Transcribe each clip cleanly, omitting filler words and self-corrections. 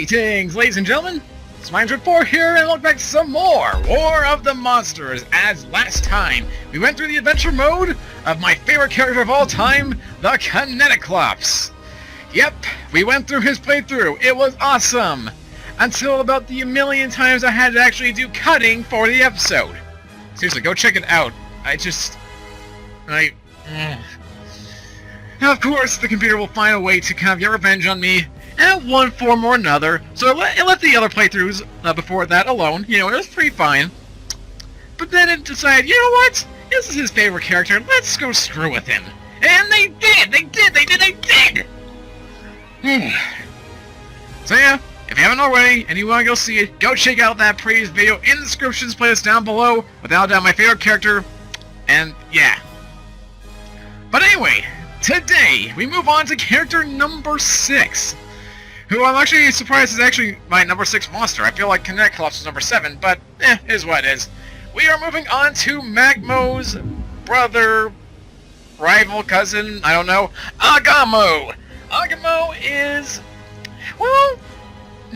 Greetings, ladies and gentlemen! It's Mindred4 here, and welcome back to some more War of the Monsters. As last time, we went through the adventure mode of my favorite character of all time, the Kineticlops. Yep, we went through his playthrough. It was awesome! Until about the million times I had to actually do cutting for the episode. Seriously, go check it out. Now, of course, the computer will find a way to kind of get revenge on me, in one form or another, so it let the other playthroughs before that alone. You know, it was pretty fine. But then it decided, you know what? This is his favorite character, let's go screw with him. And they did! So yeah, if you haven't already, and you want to go see it, go check out that previous video in the descriptions, playlist down below, without a doubt my favorite character, and yeah. But anyway, today, we move on to character number 6. Who I'm actually surprised is actually my number 6 monster. I feel like Kineticlops is number 7, but is what it is. We are moving on to Magmo's brother, rival, cousin, I don't know, Agamo. Agamo is, well,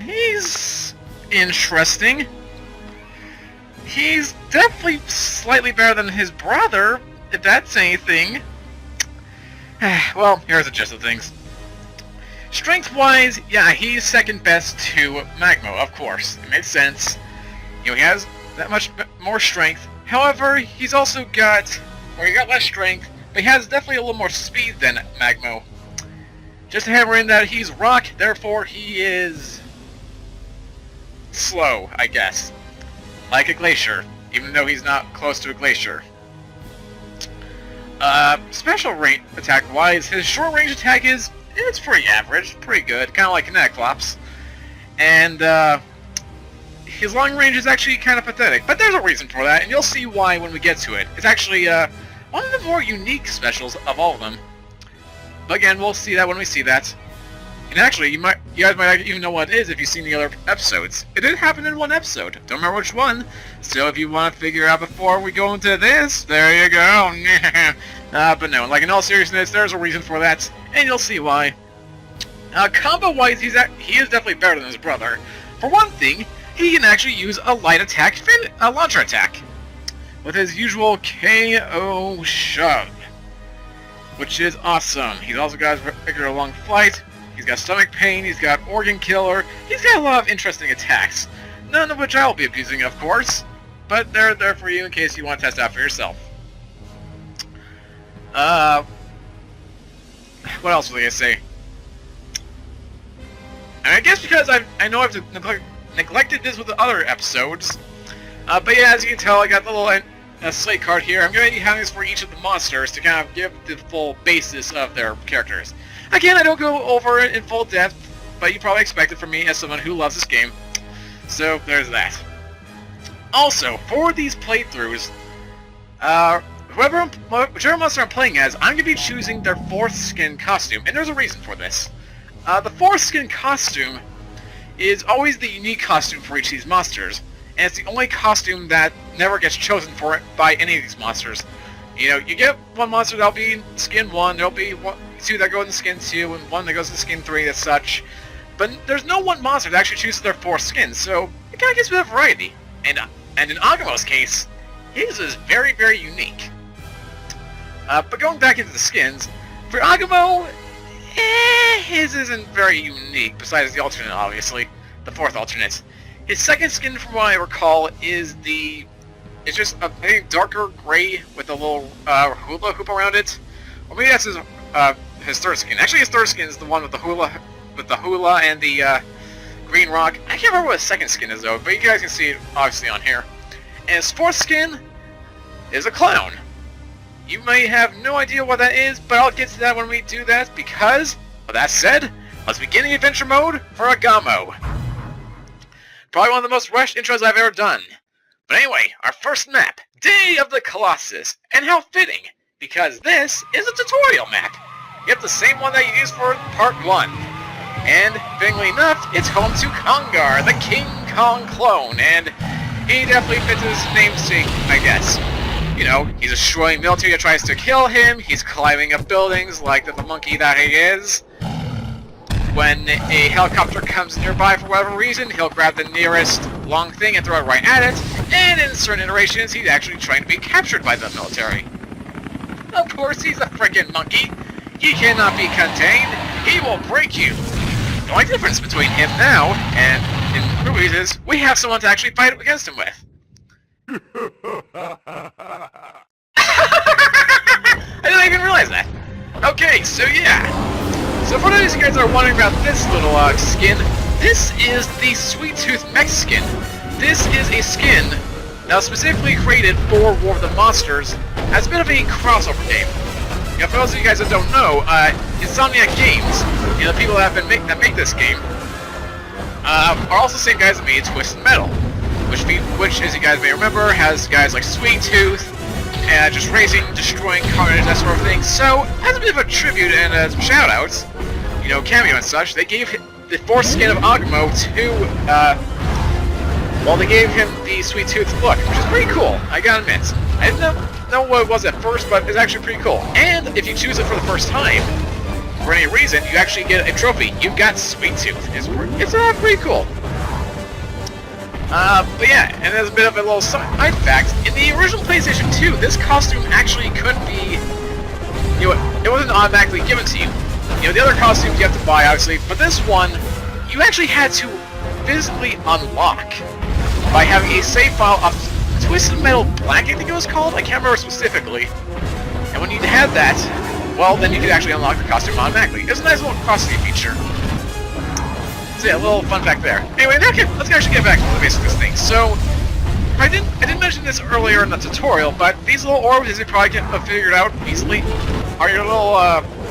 he's interesting. He's definitely slightly better than his brother, if that's anything. Well, here's the gist of things. Strength-wise, yeah, he's second best to Magmo, of course. It makes sense. You know, he has that much more strength. However, he's also got, or he got less strength, but he has definitely a little more speed than Magmo. Just to hammer in that he's rock, therefore he is slow, I guess. Like a glacier, even though he's not close to a glacier. Special range attack-wise, his short-range attack it's pretty average, pretty good, kind of like Kineticlops. And, his long range is actually kind of pathetic, but there's a reason for that, and you'll see why when we get to it. It's actually, one of the more unique specials of all of them. But again, we'll see that when we see that. And actually, you guys might even know what it is if you've seen the other episodes. It did happen in one episode. Don't remember which one. So if you want to figure out before we go into this, there you go. But no, like in all seriousness, there's a reason for that, and you'll see why. Combo-wise, he is definitely better than his brother. For one thing, he can actually use a light attack, a launcher attack, with his usual KO shove, which is awesome. He's also got his regular long flight. He's got stomach pain, he's got organ killer, he's got a lot of interesting attacks. None of which I'll be abusing, of course, but they're there for you in case you want to test out for yourself. What else was I going to say? And I guess because I know I've neglected this with the other episodes, but yeah, as you can tell, I got the little slate card here. I'm going to be having this for each of the monsters to kind of give the full basis of their characters. Again, I don't go over it in full depth, but you probably expect it from me as someone who loves this game. So, there's that. Also, for these playthroughs, whichever monster I'm playing as, I'm going to be choosing their 4th skin costume, and there's a reason for this. The 4th skin costume is always the unique costume for each of these monsters, and it's the only costume that never gets chosen for it by any of these monsters. You know, you get one monster that'll be in skin 1, there'll be 2 that go in skin 2, and 1 that goes in skin 3 as such. But there's no one monster that actually chooses their 4th skin, so it kind of gives a bit of variety. And in Agamo's case, his is very, very unique. But going back into the skins, for Agamo, his isn't very unique, besides the alternate, obviously. The 4th alternate. His 2nd skin, from what I recall, is it's just a maybe darker gray with a little hula hoop around it. Or maybe that's his 3rd skin. Actually, his 3rd skin is the one with the hula and the green rock. I can't remember what his 2nd skin is though, but you guys can see it obviously on here. And his 4th skin is a clown. You may have no idea what that is, but I'll get to that when we do that, because, with that said, let's begin the adventure mode for Agamo. Probably one of the most rushed intros I've ever done. But anyway, our first map, Day of the Colossus, and how fitting, because this is a tutorial map. Yep, the same one that you used for part 1. And, fittingly enough, it's home to Kongar, the King Kong clone, and he definitely fits his namesake, I guess. You know, he's destroying military that tries to kill him, he's climbing up buildings like the monkey that he is. when a helicopter comes nearby for whatever reason, he'll grab the nearest long thing and throw it right at it, and in certain iterations, he's actually trying to be captured by the military. Of course, he's a freaking monkey. He cannot be contained. He will break you. The only difference between him now and in movies is we have someone to actually fight against him with. I didn't even realize that. Okay, so yeah. So for those of you guys that are wondering about this little skin, this is the Sweet Tooth mech skin. This is a skin that was specifically created for War of the Monsters as a bit of a crossover game. You know, for those of you guys that don't know, Insomniac Games, you know, the people that make this game, are also the same guys that made Twisted Metal, which, as you guys may remember, has guys like Sweet Tooth, and just racing, destroying carnage, that sort of thing. So, as a bit of a tribute and some shout-outs, you know, cameo and such, they gave the fourth skin of Agamo to, well, they gave him the Sweet Tooth look, which is pretty cool, I gotta admit. I didn't know what it was at first, but it's actually pretty cool. And if you choose it for the first time, for any reason, you actually get a trophy. You've got Sweet Tooth. It's pretty cool. But yeah, and there's a bit of a little side fact. In the original PlayStation 2, this costume actually could be, you know, it wasn't automatically given to you. You know, the other costumes you have to buy, obviously, but this one, you actually had to physically unlock by having a save file of Twisted Metal Black, I think it was called? I can't remember specifically. And when you had that, well, then you could actually unlock the costume automatically. It's a nice little cross-save feature. So yeah, a little fun fact there. Anyway, let's actually get back to the basics of this thing. So, I didn't mention this earlier in the tutorial, but these little orbs, as you probably have figured out easily, are your little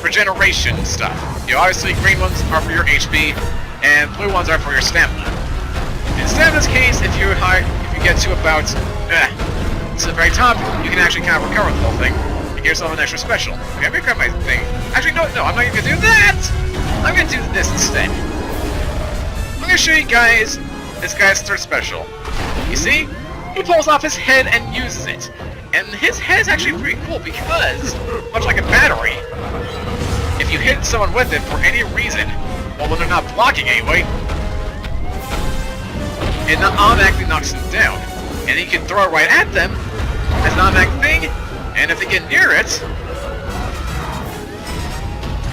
regeneration stuff. You know, obviously green ones are for your HP, and blue ones are for your stamina. In stamina's case, if you get to about to the very top, you can actually kind of recover the whole thing and get yourself an extra special. Okay, I'm gonna grab my thing. Actually, no, I'm not even gonna do that. I'm gonna do this instead. I'm gonna show you guys this guy's third special. You see, he pulls off his head and uses it, and his head is actually pretty cool because, much like a battery, if you hit someone with it for any reason, well, when they're not blocking anyway, it automatically knocks them down. And you can throw it right at them as an automatic thing, and if they get near it,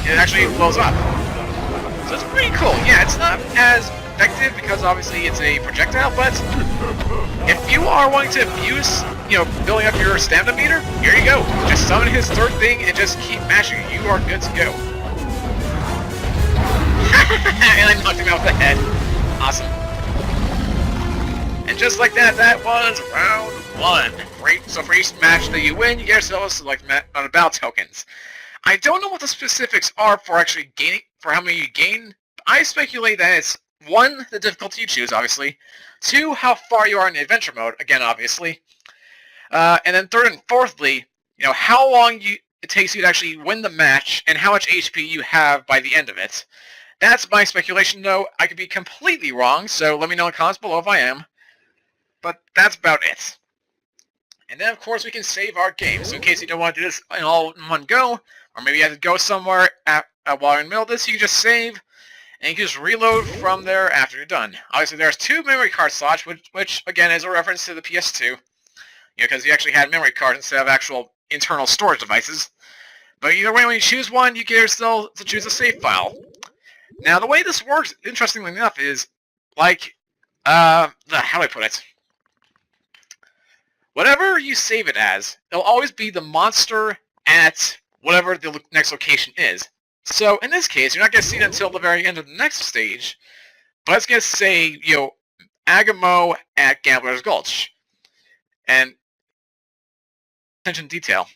it actually blows up. So it's pretty cool. Yeah, it's not as effective because obviously it's a projectile, but if you are wanting to abuse, you know, building up your stamina meter, here you go. Just summon his third thing and just keep mashing it. You are good to go. And I knocked him out with the head. Awesome. And just like that, that was round 1. Great. So for each match that you win, you get yourself select battle tokens. I don't know what the specifics are for actually gaining, for how many you gain. I speculate that it's 1, the difficulty you choose, obviously. 2, how far you are in the adventure mode, again, obviously. And then 3rd and 4thly, you know, how long it takes you to actually win the match and how much HP you have by the end of it. That's my speculation, though. I could be completely wrong, so let me know in the comments below if I am. But that's about it. And then, of course, we can save our game. So in case you don't want to do this all in one go, or maybe you have to go somewhere while you're in the middle of this, you can just save, and you can just reload from there after you're done. Obviously, there's 2 memory card slots, which again, is a reference to the PS2. You know, because you actually had memory cards instead of actual internal storage devices. But either way, when you choose one, you get yourself to choose a save file. Now, the way this works, interestingly enough, is like, how do I put it? Whatever you save it as, it'll always be the monster at whatever the next location is. So, in this case, you're not going to see it until the very end of the next stage, but it's going to say, you know, Agamo at Gambler's Gulch. And attention to detail.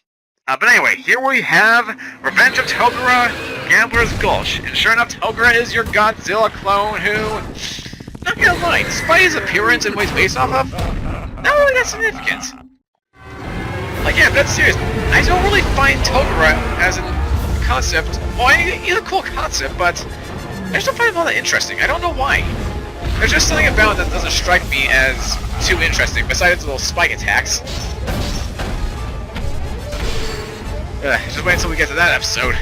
But anyway, here we have Revenge of Togura, Gambler's Gulch. And sure enough, Togura is your Godzilla clone who, not gonna lie, despite his appearance and what he's based off of, not really that significant. Like, yeah, that's serious. I don't really find Togura as a concept, well, he's a cool concept, but I just don't find him all that interesting. I don't know why. There's just something about it that doesn't strike me as too interesting, besides the little spike attacks. Just wait until we get to that episode.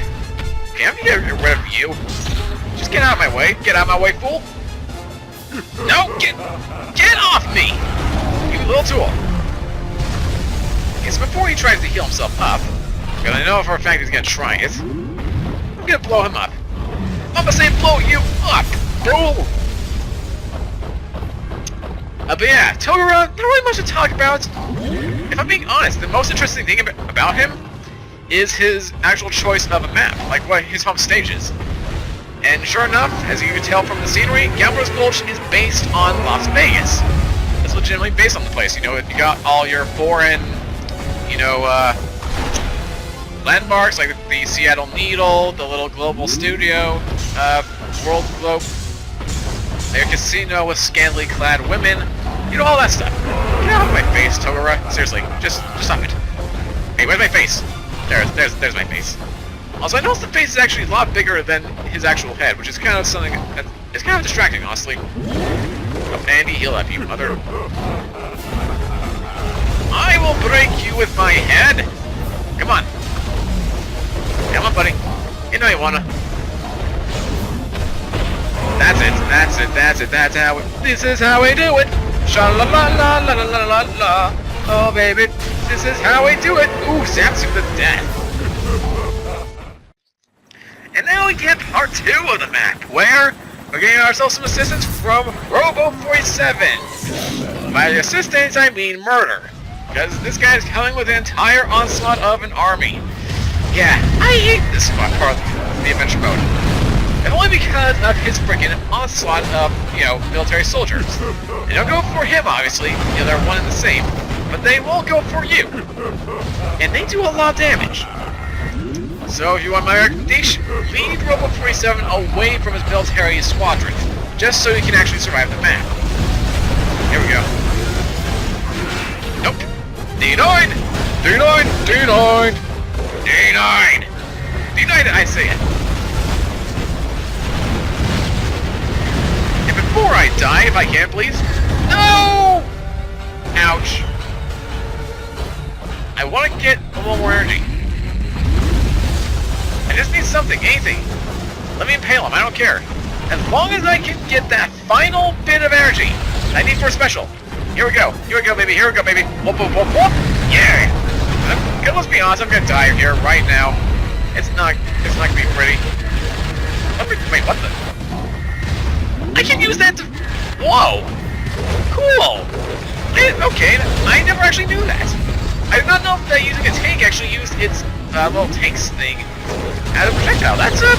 Okay, I'm gonna get rid of you. Just get out of my way. Get out of my way, fool. No, get off me! You little tool. Okay, so before he tries to heal himself up, because I know for a fact he's gonna try it, I'm gonna blow him up. I'm gonna say blow you up, fool! But yeah, Togura, not really much to talk about. If I'm being honest, the most interesting thing about him is his actual choice of a map, like what his home stage is. And sure enough, as you can tell from the scenery, Gambler's Gulch is based on Las Vegas. It's legitimately based on the place. You know, you got all your foreign, you know, landmarks like the Seattle Needle, the little global studio, World Globe, a casino with scantily clad women, you know, all that stuff. Get out of my face, Togura. Seriously, just stop it. Hey, where's my face? There's my face. Also, I noticed the face is actually a lot bigger than his actual head, which is kind of something that is kind of distracting, honestly. Oh, Andy, heal up, you mother. I will break you with my head. Come on. Come on, buddy. You know you wanna. That's it. This is how we do it. Sha-la-la-la-la-la-la-la. Oh, baby. This is how we do it. Ooh, zaps you to death. And now we get part 2 of the map, where we're getting ourselves some assistance from Robo47. By assistance, I mean murder. Because this guy is coming with an entire onslaught of an army. Yeah, I hate this part of the adventure mode. And only because of his freaking onslaught of, you know, military soldiers. They don't go for him, obviously. You know, they're one and the same. But they will go for you. And they do a lot of damage. So if you want my recommendation, lead Robo47 away from his military squadron. Just so he can actually survive the map. Here we go. Nope. D9! D9! D9! D9! D9, I say it. And before I die, if I can, please. No! Ouch. I want to get a little more energy. I just need something, anything. Let me impale him, I don't care. As long as I can get that final bit of energy I need for a special. Here we go, baby, here we go, baby. Whoop, whoop, whoop, whoop. Yeah! Let's be honest, I'm gonna die here right now. It's not gonna be pretty. Wait, what the? I can use that to... Whoa! Cool! Okay, I never actually knew that. I did not know that using a tank actually used its little tanks thing as a projectile. That's a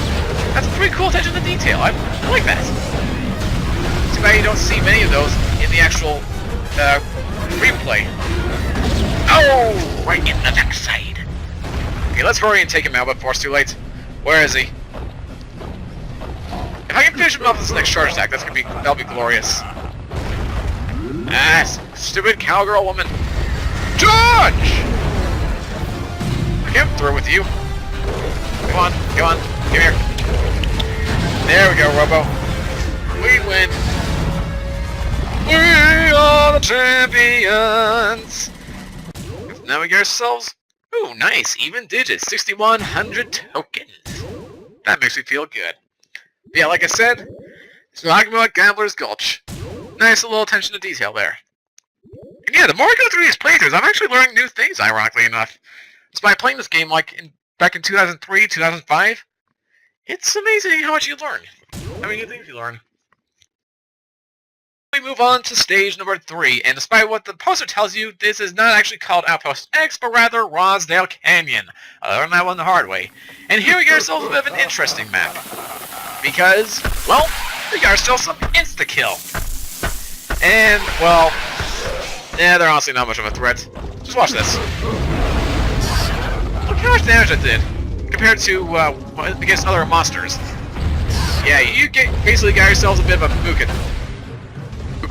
pretty cool attention to detail. I like that. Too bad you don't see many of those in the actual replay. Oh, right in the backside. Okay, let's hurry and take him out before it's too late. Where is he? If I can finish him off with this next charge attack, that'll be glorious. Ah, stupid cowgirl woman. Charge! Okay, I'm through with you. Come on, come here. There we go, Robo. We win. We are the champions. Now we get ourselves, ooh, nice, even digits, 6,100 tokens. That makes me feel good. Yeah, like I said, it's Agamo at Gambler's Gulch. Nice little attention to detail there. And yeah, the more I go through these playthroughs, I'm actually learning new things, ironically enough. Just by playing this game back in 2003, 2005, it's amazing how much you learn. How many new things you learn. We move on to stage number 3, and despite what the poster tells you, this is not actually called Outpost X, but rather Rosdale Canyon. I learned that one the hard way. And here we get ourselves a bit of an interesting map. Because, well, we got ourselves some insta-kill. And, well, yeah, they're honestly not much of a threat. Just watch this. Look how much damage I did, compared to, against other monsters. Yeah, you basically got yourselves a bit of a mook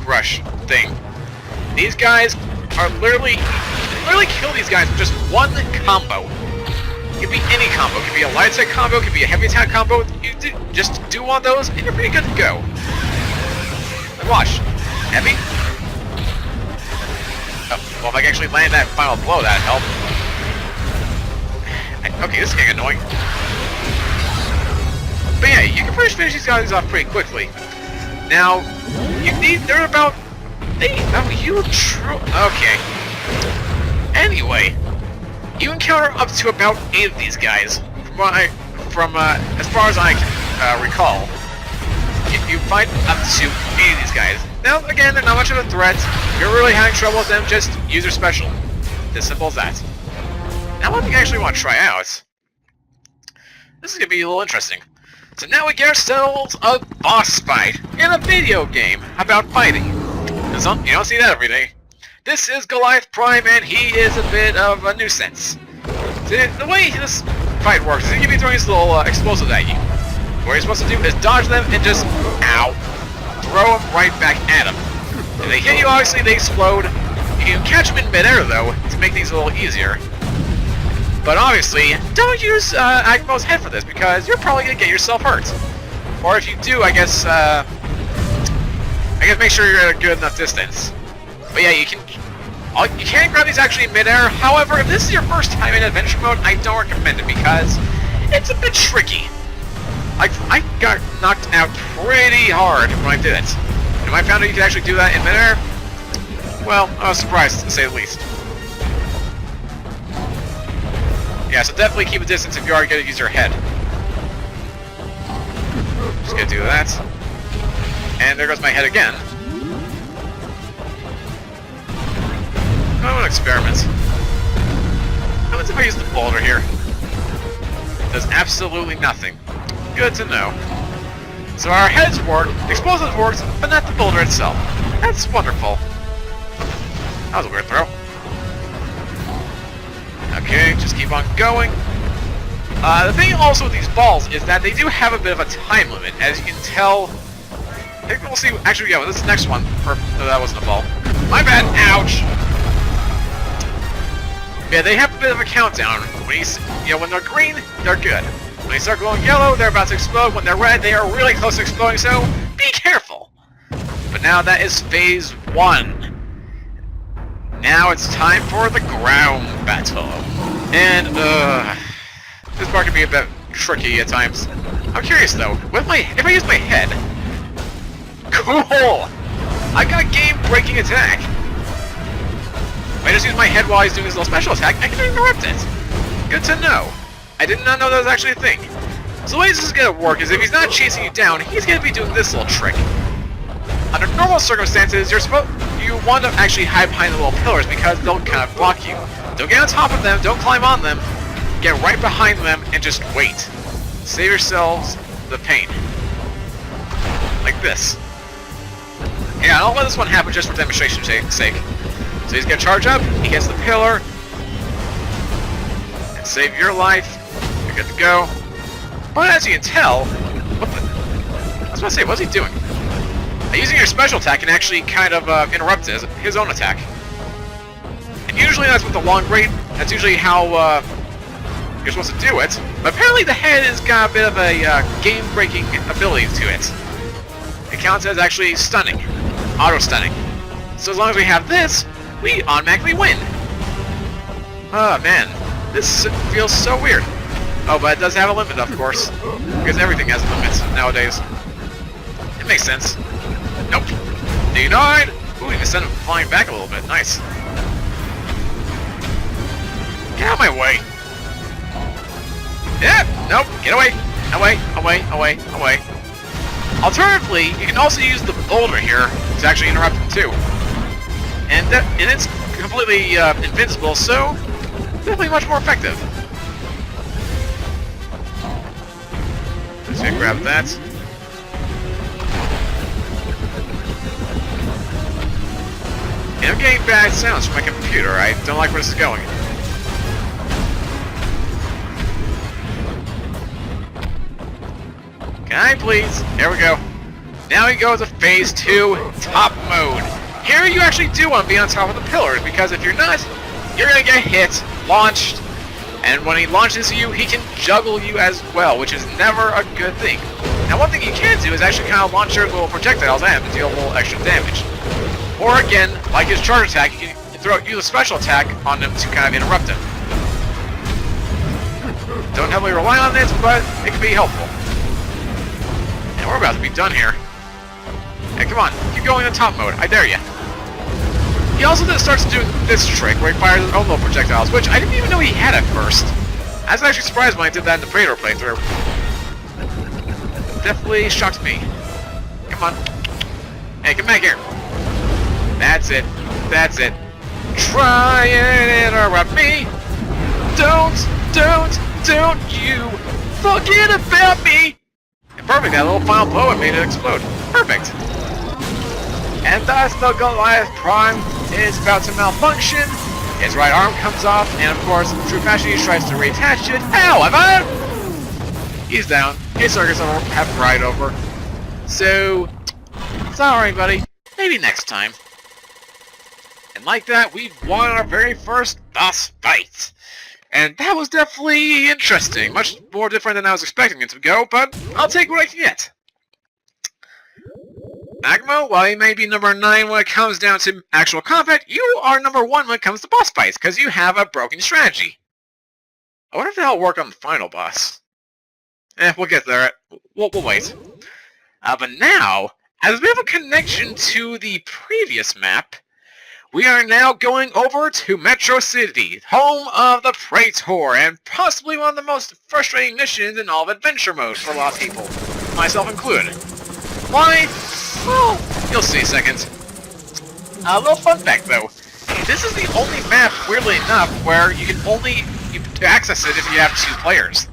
rush thing. These guys are literally kill these guys with just one combo. It could be any combo. It could be a light attack combo, it could be a heavy attack combo. Just do one of those, and you're pretty good to go. And watch. Heavy. Oh, well, if I can actually land that final blow, that'd help. Okay, this is getting annoying. But yeah, you can finish these guys off pretty quickly. Now, they're about... Okay. Anyway, you encounter up to about 8 of these guys. From as far as I can recall, you fight up to 8 of these guys. Now, again, they're not much of a threat. If you're really having trouble with them, just use your special. As simple as that. Now, one thing I actually want to try out. This is going to be a little interesting. So now we get ourselves a boss fight in a video game about fighting. You don't see that every day. This is Goliath Prime, and he is a bit of a nuisance. So the way this fight works is he's going to be throwing these little explosives at you. What you're supposed to do is dodge them and just, ow, throw them right back at them. If they hit you, obviously they explode. You can catch them in midair, though, to make things a little easier. But obviously, don't use Agamo's head for this, because you're probably going to get yourself hurt. Or if you do, I guess make sure you're at a good enough distance. But yeah, you can grab these actually in midair. However, if this is your first time in adventure mode, I don't recommend it, because it's a bit tricky. I got knocked out pretty hard when I did it. And when I found out you could actually do that in midair, well, I was surprised, to say the least. Yeah, so definitely keep a distance if you are going to use your head. Just gonna do that. And there goes my head again. I want to experiment. How much if I use the boulder here? It does absolutely nothing. Good to know. So our heads work, the explosives works, but not the boulder itself. That's wonderful. That was a weird throw. Okay, just keep on going. The thing also with these balls is that they do have a bit of a time limit, as you can tell. I think we'll see. Actually, yeah, well, this is the next one. No, that wasn't a ball. My bad. Ouch. Yeah, they have a bit of a countdown. When they're green, they're good. When they start glowing yellow, they're about to explode. When they're red, they are really close to exploding. So be careful. But now that is phase 1. Now it's time for the ground battle. And, this part can be a bit tricky at times. I'm curious though, if I use my head... Cool! I got game-breaking attack! If I just use my head while he's doing his little special attack, I can interrupt it. Good to know. I did not know that was actually a thing. So the way this is going to work is if he's not chasing you down, he's going to be doing this little trick. Under normal circumstances, you want to actually hide behind the little pillars because they'll kind of block you. Don't get on top of them, don't climb on them, get right behind them and just wait. Save yourselves the pain. Like this. Yeah, I'll let this one happen just for demonstration's sake. So he's going to charge up, he hits the pillar, and save your life. You're good to go. But as you can tell, I was about to say, what's he doing? Using your special attack can actually kind of interrupt his own attack. And usually that's with the long range. That's usually how you're supposed to do it. But apparently the head has got a bit of a game-breaking ability to it. It counts as actually stunning. Auto-stunning. So as long as we have this, we automatically win. Oh man, this feels so weird. Oh, but it does have a limit, of course. Because everything has a limit nowadays. It makes sense. Nope. Denied! Ooh, even sent him flying back a little bit. Nice. Get out of my way. Yeah, nope. Get away. Away, away, away, away. Alternatively, you can also use the boulder here to actually interrupt him too. And it's completely invincible, so definitely much more effective. Let's see, grab that. And I'm getting bad sounds from my computer. I don't like where this is going. Can I please? There we go. Now we go to phase 2, top mode. Here you actually do want to be on top of the pillars, because if you're not, you're going to get hit, launched, and when he launches you, he can juggle you as well, which is never a good thing. Now one thing you can do is actually kind of launch your little projectiles at him to deal a little extra damage. Or again, like his charge attack, you can use a special attack on him to kind of interrupt him. Don't heavily rely on it, but it can be helpful. And we're about to be done here. Hey, come on. Keep going in top mode. I dare you. He also then starts doing this trick where he fires his own little projectiles, which I didn't even know he had at first. I was actually surprised when I did that in the Praetor playthrough. Definitely shocked me. Come on. Hey, come back here. That's it. That's it. Try and interrupt me. Don't you forget about me. And perfect, that little final blow it made it explode. Perfect. And thus the Goliath Prime is about to malfunction. His right arm comes off, and of course, in true fashion, he tries to reattach it. Ow, he's down. His circuits have fried over. So, sorry, buddy. Maybe next time. And like that, we won our very first boss fight. And that was definitely interesting. Much more different than I was expecting it to go, but I'll take what I can get. Agamo, while you may be number 9 when it comes down to actual combat, you are number 1 when it comes to boss fights, because you have a broken strategy. I wonder if that'll work on the final boss. We'll get there. We'll wait. But now, as we have a connection to the previous map, we are now going over to Metro City, home of the Praetor, and possibly one of the most frustrating missions in all of adventure mode for a lot of people, myself included. Why? Well, you'll see in a second. A little fun fact, though. This is the only map, weirdly enough, where you can only access it if you have 2 players.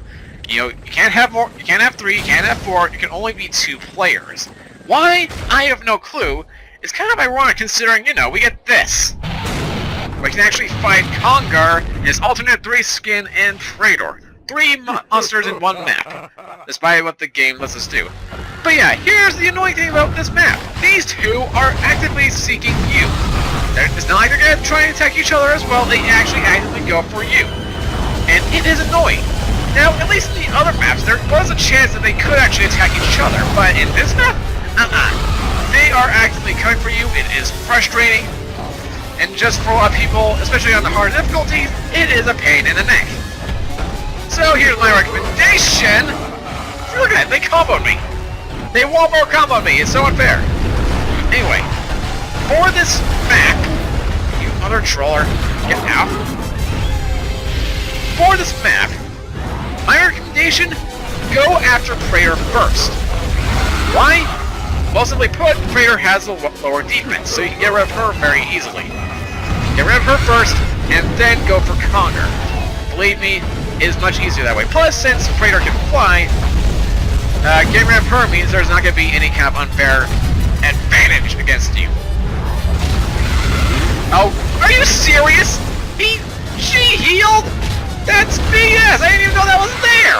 You know, you can't have more. You can't have 3. You can't have 4. It can only be 2 players. Why? I have no clue. It's kind of ironic considering, you know, we get this. We can actually fight Congar, his alternate 3 skin, and Praetor. 3 monsters in 1 map, despite what the game lets us do. But yeah, here's the annoying thing about this map. These 2 are actively seeking you. It's not like they're going to try and attack each other as well, they actually actively go for you. And it is annoying. Now, at least in the other maps, there was a chance that they could actually attack each other, but in this map, they are actively coming for you. It is frustrating, and just for a lot of people, especially on the hard difficulties, it is a pain in the neck. So here's my recommendation. Look at it, they comboed me. They wallboard comboed me, it's so unfair. Anyway, for this map, you other troller, get out. For this map, my recommendation, go after Praetor first. Why? Well, simply put, Praetor has a lower defense, so you can get rid of her very easily. Get rid of her first, and then go for Congar. Believe me, it is much easier that way. Plus, since Praetor can fly, getting rid of her means there's not going to be any kind of unfair advantage against you. Oh, are you serious? She healed? That's BS! I didn't even know that was there!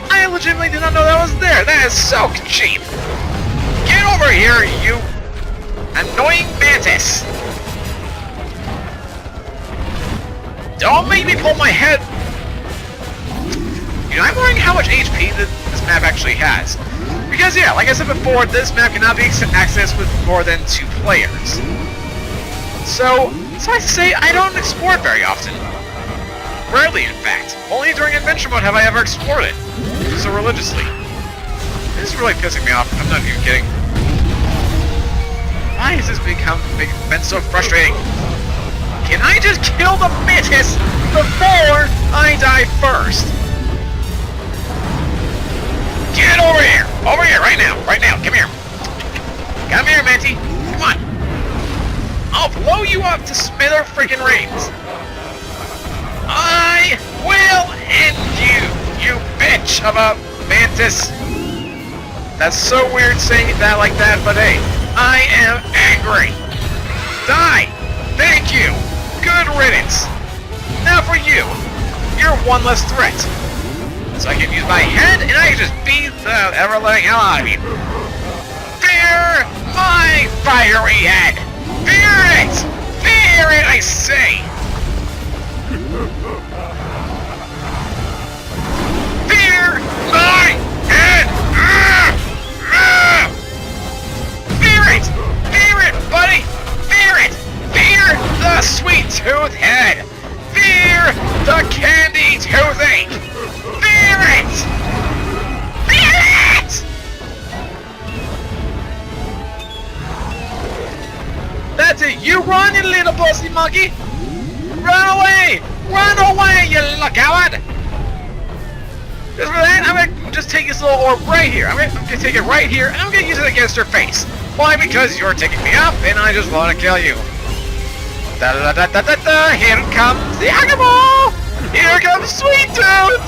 I legitimately did not know that was there! That is so cheap! Get over here, you annoying mantis! Don't make me pull my head! You know, I'm wondering how much HP this map actually has. Because yeah, like I said before, this map cannot be accessed with more than 2 players. So, suffice to say, I don't explore it very often. Rarely, in fact. Only during adventure mode have I ever explored it. So religiously. This is really pissing me off, I'm not even kidding. Why has this been so frustrating? Can I just kill the mantis before I die first? Get over here! Over here, right now! Right now, come here! Come here, Manty! Come on! I'll blow you up to smither freaking rings! I will end you, you bitch of a mantis! That's so weird saying that like that, but hey, I am angry! Die! Thank you! Good riddance! Now for you! You're one less threat! So I can use my head, and I can just beat the ever-letting hell out of you. Fear my fiery head! Fear it! Fear it, I say! Fear my head! Fear it! Fear it, buddy! Fear it! Fear the sweet tooth head! Fear the candy toothache! Fear it! Fear it! That's it. You run, you little pussy monkey. Run away! Run away, you little coward! Just for that, I'm gonna just take this little orb right here. I'm gonna take it right here, and I'm gonna use it against her face. Why? Because you're taking me up, and I just want to kill you. Da da da da da da! Here comes the Agamo! Here comes Sweet Tooth!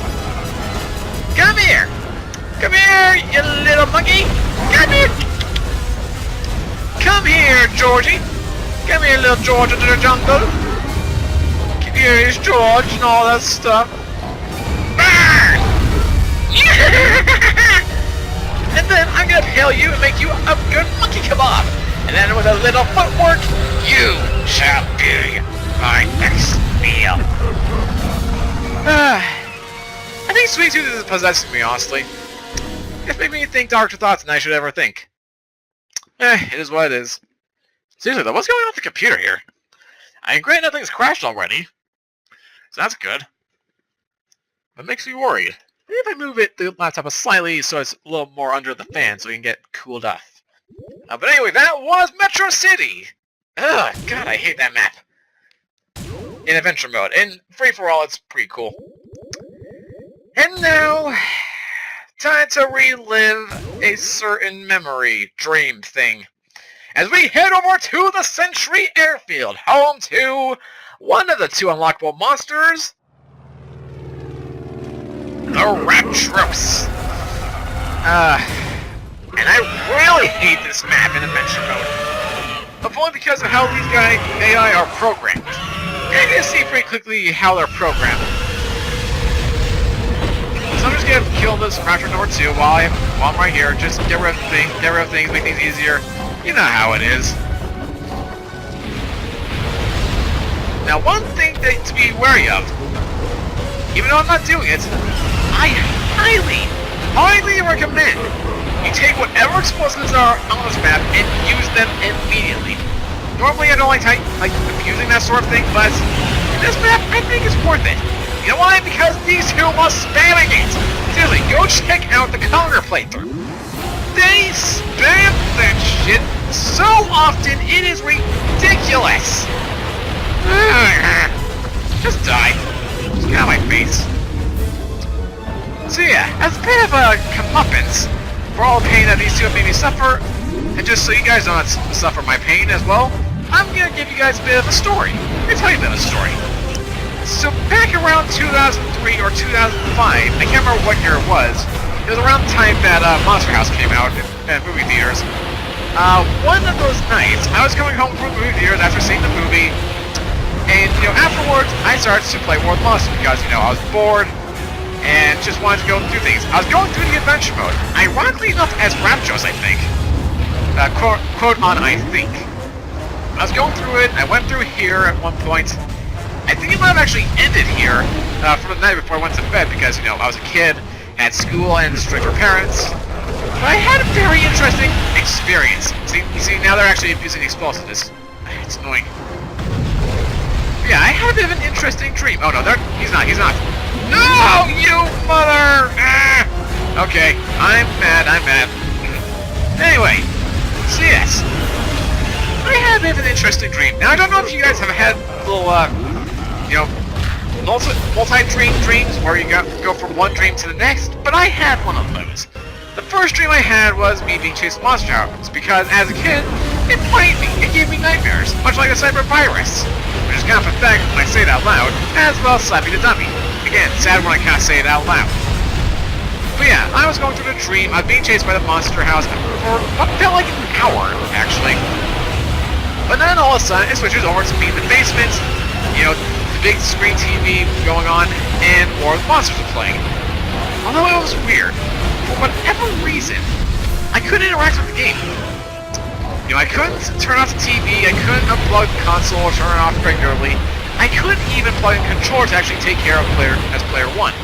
Come here! Come here, you little monkey! Come here! Come here, Georgie! Come here, little George into the jungle! Here's George and all that stuff. Burn! And then I'm gonna peel you and make you a good monkey kebab. And then with a little footwork, you shall be my next meal. I think Sweet Tooth is possessing me, honestly. It's making me think darker thoughts than I should ever think. It is what it is. Seriously though, what's going on with the computer here? I mean, great, nothing's crashed already. So that's good. But it makes me worried. Maybe if I move the laptop slightly so it's a little more under the fan so we can get cooled off. But anyway, that was Metro City! Ugh, God, I hate that map. In adventure mode. In free-for-all, it's pretty cool. And now, time to relive a certain memory, dream thing. As we head over to the Century Airfield, home to one of the two unlockable monsters, the Raptrose. And I really hate this map in adventure mode. But only because of how these guys AI are programmed. You're gonna see pretty quickly how they're programmed. So I'm just gonna kill this Raptor number 2 while I'm right here. Just get rid of things, make things easier. You know how it is. Now, one thing to be wary of, even though I'm not doing it, I highly recommend you take whatever explosives are on this map and use them immediately. Normally, I don't like abusing that sort of thing, but in this map, I think it's worth it. You know why? Because these two are spamming it. Seriously, go check out the counter playthrough. They spam that shit so often, it is ridiculous. Just die. Just get out of my face. So yeah, as a bit of a comeuppance for all the pain that these two have made me suffer, and just so you guys don't suffer my pain as well, I'm gonna give you guys a bit of a story. Let me tell you a bit of a story. So back around 2003 or 2005, I can't remember what year it was around the time that Monster House came out in movie theaters. One of those nights, I was coming home from movie theaters after seeing the movie, and, afterwards, I started to play World Monster because, I was bored and just wanted to go through things. I was going through the adventure mode, ironically enough as Raptrose, I think. Quote on I think. I was going through it, I went through here at one point. I think it might have actually ended here for the night before I went to bed because, I was a kid, had school, and stricter parents. But I had a very interesting experience. See, now they're actually abusing explosives. It's annoying. But yeah, I had a bit of an interesting dream. Oh no, he's not. No, you mother! Okay, I'm mad. Anyway, so yes. I had a bit of an interesting dream. Now, I don't know if you guys have had little, multi-dream dreams where you go from one dream to the next, but I had one of those. The first dream I had was me being chased by monster hounds, because as a kid, it plagued me. It gave me nightmares, much like a cyber virus, which is kind of pathetic when I say it out loud, as well as Slappy the Dummy. Again, sad when I can't say it out loud. But yeah, I was going through the dream, I was being chased by the monster house for what felt like an hour, actually. But then all of a sudden, it switches over to me in the basement, the big screen TV going on, and more of the monsters are playing. Although it was weird, for whatever reason, I couldn't interact with the game. I couldn't turn off the TV, I couldn't unplug the console or turn it off regularly. I couldn't even plug in controller to actually take care of player 1.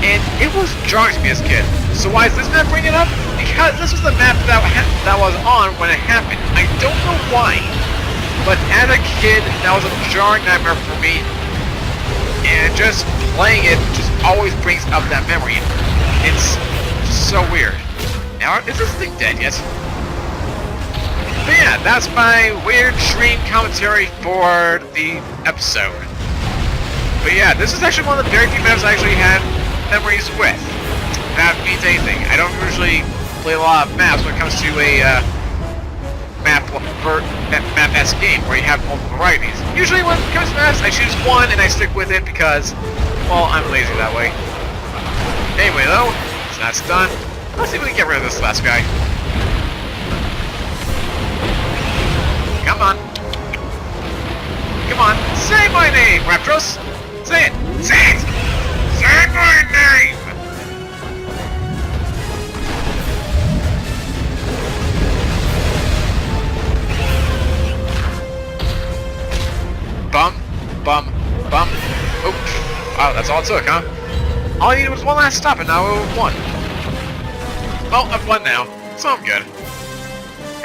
And it was jarring to me as a kid. So why is this map bringing it up? Because this was the map that was on when it happened. I don't know why, but as a kid, that was a jarring nightmare for me. And just playing it just always brings up that memory. It's just so weird. Now, is this thing dead yet? But yeah, that's my weird dream commentary for the episode. But yeah, this is actually one of the very few maps I actually had memories with. That means anything. I don't usually play a lot of maps when it comes to a map-esque game where you have multiple varieties. Usually when it comes to maps, I choose one and I stick with it because, well, I'm lazy that way. Anyway though, so that's done. Let's see if we can get rid of this last guy. Come on. Come on. Say my name, Raptros! Say it! Say it! Say my name! Bum, bum, bum. Oh, wow, that's all it took, huh? All I needed was one last stop, and now we've won. Well, I've won now, so I'm good.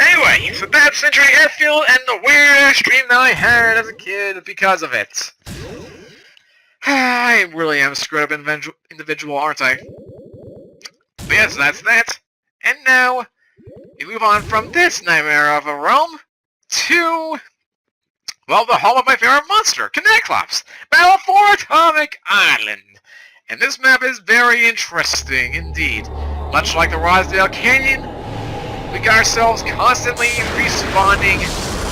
Anyway, so that's Century Airfield and the weird dream that I had as a kid because of it. I really am a screwed up individual, aren't I? But yes, that's that. And now, we move on from this nightmare of a realm to, well, the home of my favorite monster, Kineclops, Battle for Atomic Island. And this map is very interesting indeed. Much like the Rosdale Canyon, we got ourselves constantly respawning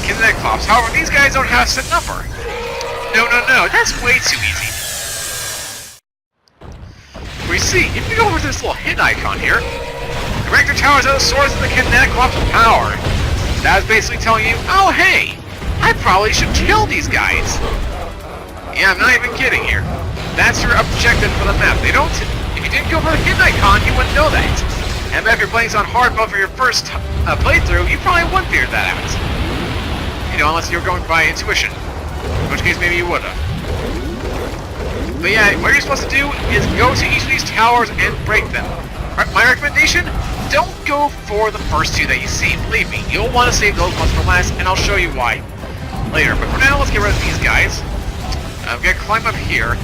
Kineclops. However, these guys don't have a set number. No, that's way too easy. We see, if you go over to this little hit icon here, the reactor towers are the source of the Kineclops power. That is basically telling you, oh hey, I probably should kill these guys. Yeah, I'm not even kidding here. That's your objective for the map. If you didn't go for the hidden icon, you wouldn't know that. And if you're playing on hard mode for your first playthrough, you probably wouldn't figure that out. You know, unless you were going by intuition. In which case, maybe you would've. But yeah, what you're supposed to do is go to each of these towers and break them. My recommendation, don't go for the first two that you see. Believe me, you'll want to save those ones for last, and I'll show you why later. But for now, let's get rid of these guys. I'm gonna climb up here.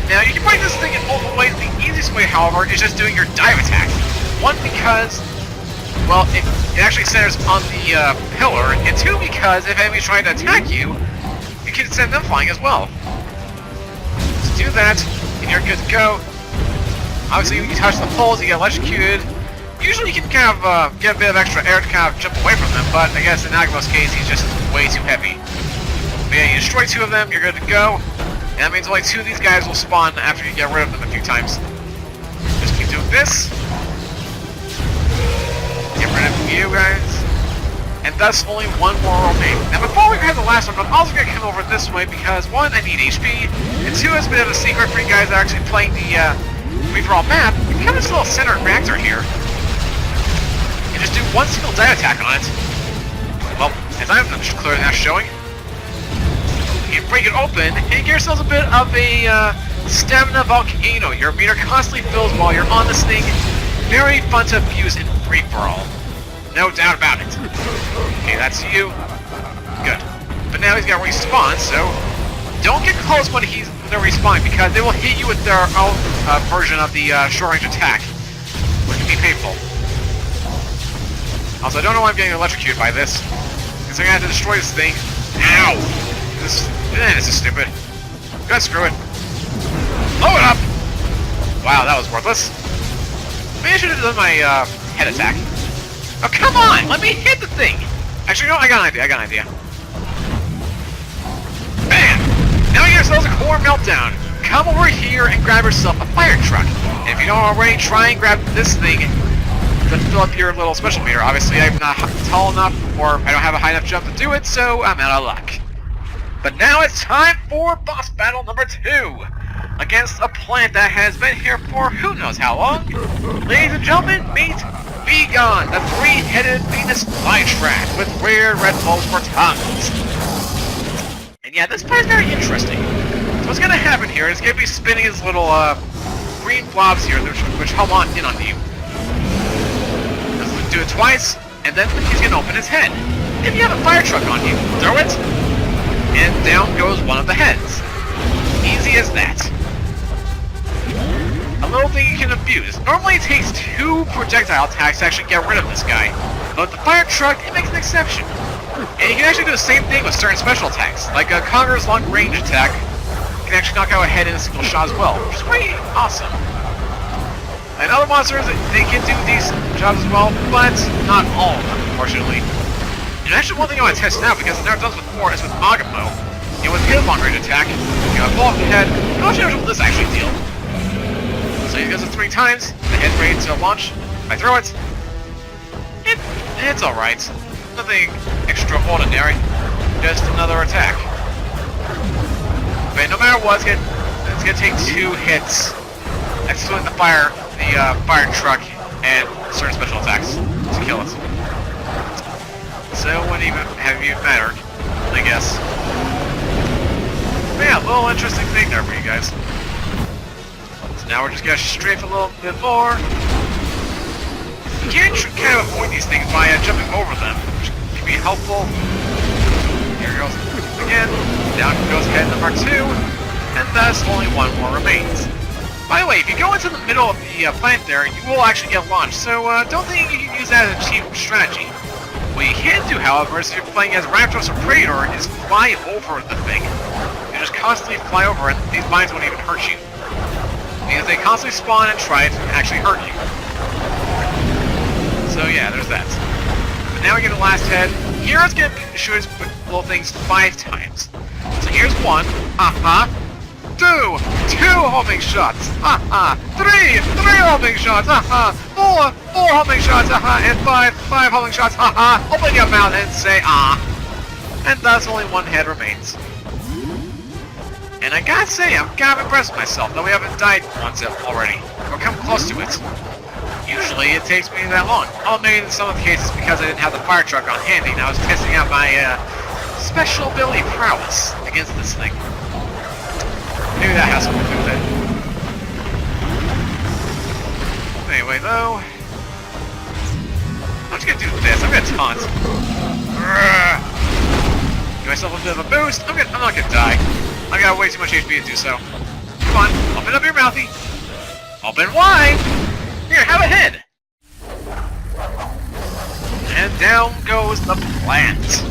Now, you can break this thing in multiple ways. The easiest way, however, is just doing your dive attack. One, because, well, it actually centers on the pillar, and two, because if enemies try to attack you, you can send them flying as well. So do that, and you're good to go. Obviously, when you touch the poles, you get electrocuted. Usually, you can kind of get a bit of extra air to kind of jump away from them, but I guess in Agamo's case, he's just way too heavy. But yeah, you destroy two of them, you're good to go. And that means only two of these guys will spawn after you get rid of them a few times. Just keep doing this. Get rid of you guys. And thus only one more remain. Now before we have the last one, I'm also going to come over this way because one, I need HP, and two, it's a bit of a secret for you guys that are actually playing the free-for-all map. You can have this little center reactor here. And just do one single dive attack on it. Well, as I'm clearly not showing, you break it open, and you get yourselves a bit of a stamina volcano. Your meter constantly fills while you're on this thing. Very fun to abuse in free-for-all. No doubt about it. Okay, that's you. Good. But now he's got to respawn, so don't get close when they're respawning, because they will hit you with their own version of the short-range attack, which can be painful. Also, I don't know why I'm getting electrocuted by this, because I'm going to have to destroy this thing. Ow! This is stupid. Good, screw it. Blow it up! Wow, that was worthless. Maybe I should have done my head attack. Oh, come on! Let me hit the thing! Actually, no, I got an idea. Bam! Now you get yourselves a core meltdown. Come over here and grab yourself a fire truck. And if you don't already, try and grab this thing to fill up your little special meter. Obviously, I'm not tall enough, or I don't have a high enough jump to do it, so I'm out of luck. But now it's time for boss battle number 2 against a plant that has been here for who knows how long. Ladies and gentlemen, meet Begon, the three-headed Venus flytrap with weird red bulbs for tongues. And yeah, this part is very interesting. So what's going to happen here is going to be spinning his little green blobs here, which help on in on you. Do it twice, and then he's going to open his head. If you have a fire truck on you, throw it, and down goes one of the heads. Easy as that. A little thing you can abuse. Normally it takes 2 projectile attacks to actually get rid of this guy. But the fire truck, it makes an exception. And you can actually do the same thing with certain special attacks. Like a Conqueror's long range attack can actually knock out a head in a single shot as well, which is pretty awesome. And other monsters, they can do these jobs as well, but not all of them, unfortunately. And actually one thing I want to test now, because I've never done this before, is with Agamo. You know, with his long range attack, you know, blow off the head. How much damage will this actually deal? So he does it 3 times, the head's ready to launch. I throw it. It's alright. Nothing extraordinary. Just another attack. But no matter what, it's gonna take 2 hits. Excluding the fire truck and certain special attacks to kill it. So it wouldn't even have even mattered, I guess. But yeah, a little interesting thing there for you guys. So now we're just gonna strafe a little bit more. You can kind of avoid these things by jumping over them, which can be helpful. Here goes again. Down goes head number 2, and thus only 1 more remains. By the way, if you go into the middle of the plant there, you will actually get launched, so don't think you can use that as a cheap strategy. What you can do, however, is if you're playing as Raptors or Praetor, is fly over the thing. You just constantly fly over it, these mines won't even hurt you. Because they constantly spawn and try to actually hurt you. So yeah, there's that. But now we get the last head. Here it's going to shoot his little things 5 times. So here's 1. Haha. 2 homing shots. Haha. 3 homing shots. Haha. 4 homing shots. Haha. And 5 homing shots. Haha. Open your mouth and say ah. And thus only 1 head remains. And I gotta say, I'm kind of impressed with myself, though we haven't died once already. Or come close to it. Usually it takes me that long. Oh, maybe in some of the cases because I didn't have the fire truck on handy and I was testing out my special ability prowess against this thing. Maybe that has something to do with it. Anyway, though, I'm just gonna do this. I'm gonna taunt. Give myself a bit of a boost. I'm not gonna die. I got way too much HP to do so. Come on, open up your mouthy. Open wide. Here, have a head! And down goes the plant.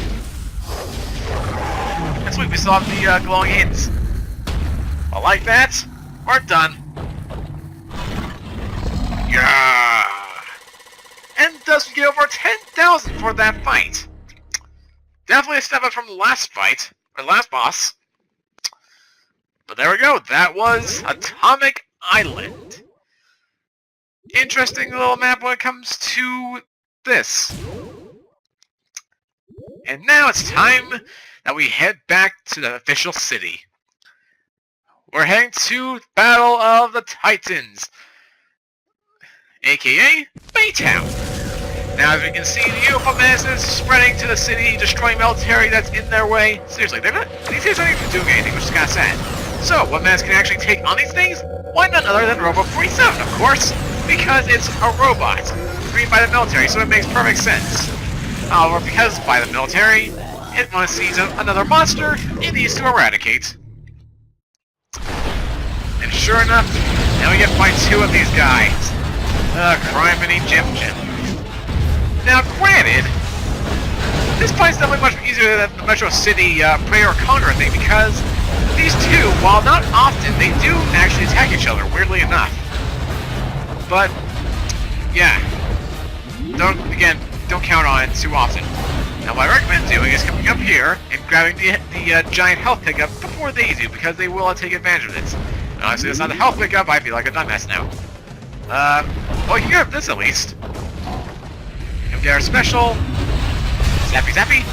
That's why we still have the glowing hints. Well, like that, we're done. Yeah! And thus we get over 10,000 for that fight. Definitely a step up from the last fight, or last boss. But there we go, that was Atomic Island. Interesting little map when it comes to this. And now it's time that we head back to the official city. We're heading to Battle of the Titans, aka Baytown. Now, as you can see, the UFO menace is spreading to the city, destroying military that's in their way. Seriously, these guys aren't even doing anything, which is kind of sad. So, what menace can actually take on these things? Why none other than Robo 47, of course, because it's a robot, created by the military, so it makes perfect sense. However, because it's by the military, it wants to see another monster it needs to eradicate. And sure enough, now we get to fight 2 of these guys. Criminy Jim Jim. Now, granted, this fight's definitely much easier than the Metro City Prayer Conqueror thing, because these 2, while not often, they do actually attack each other, weirdly enough. But, yeah, don't count on it too often. Now what I recommend doing is coming up here and grabbing the giant health pickup before they do, because they will take advantage of it. Now, obviously it's not a health pickup, I feel like a dumbass now. Well, you can grab this at least. And get our special... Zappy Zappy!